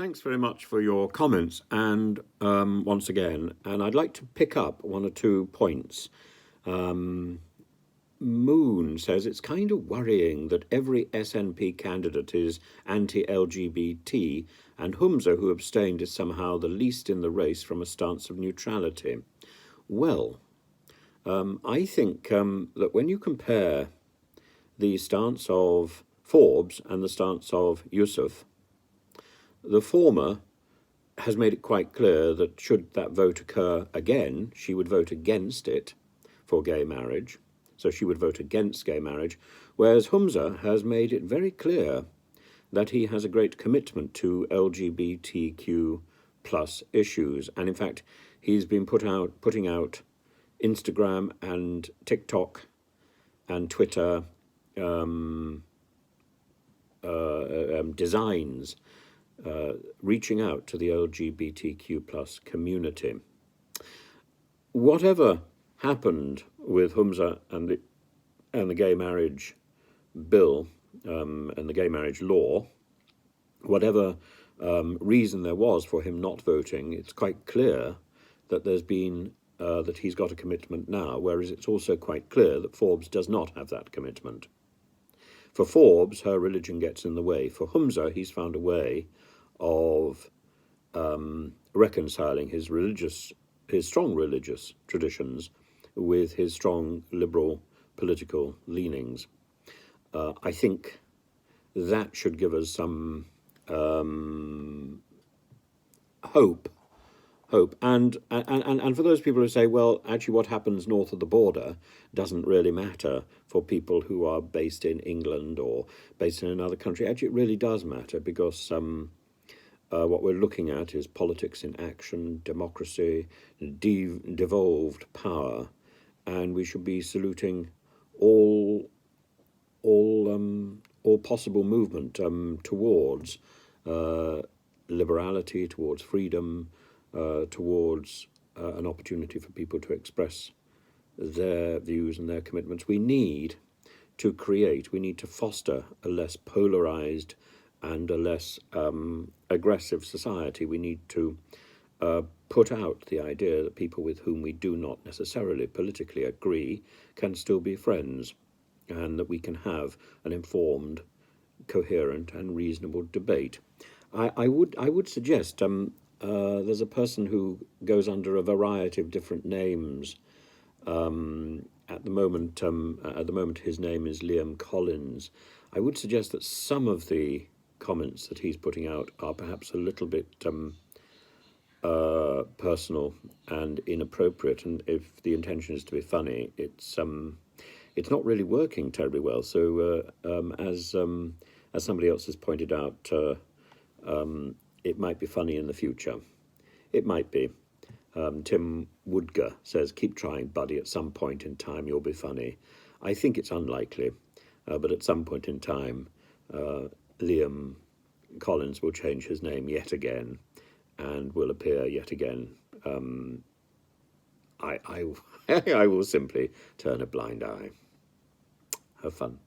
Thanks very much for your comments, and once again, and I'd like to pick up one or two points. Moon says it's kind of worrying that every SNP candidate is anti-LGBT, and Humza, who abstained, is somehow the least in the race from a stance of neutrality. Well, I think that when you compare the stance of Forbes and the stance of Yousaf, the former has made it quite clear that should that vote occur again, she would vote against it for gay marriage. So she would vote against gay marriage, whereas Humza has made it very clear that he has a great commitment to LGBTQ plus issues. And in fact, he's been putting out Instagram and TikTok and Twitter designs reaching out to the LGBTQ plus community. Whatever happened with Humza and the gay marriage bill and the gay marriage law, whatever reason there was for him not voting, it's quite clear that there's been that he's got a commitment now, whereas it's also quite clear that Forbes does not have that commitment. For Forbes, her religion gets in the way. For Humza, he's found a way of reconciling his strong religious traditions with his strong liberal political leanings. I think that should give us some hope. And for those people who say, well, actually what happens north of the border doesn't really matter for people who are based in England or based in another country. Actually, it really does matter, because what we're looking at is politics in action, democracy, devolved power, and we should be saluting all possible movement towards liberality, towards freedom, towards an opportunity for people to express their views and their commitments. We need to foster a less polarized and a less aggressive society. We need to put out the idea that people with whom we do not necessarily politically agree can still be friends, and that we can have an informed, coherent and reasonable debate. I would suggest there's a person who goes under a variety of different names. At the moment, his name is Liam Collins. I would suggest that some of the comments that he's putting out are perhaps a little bit personal and inappropriate. And if the intention is to be funny, it's not really working terribly well. So as somebody else has pointed out, it might be funny in the future. It might be. Tim Woodger says, keep trying, buddy. At some point in time, you'll be funny. I think it's unlikely, but at some point in time, Liam Collins will change his name yet again and will appear yet again. I will simply turn a blind eye. Have fun.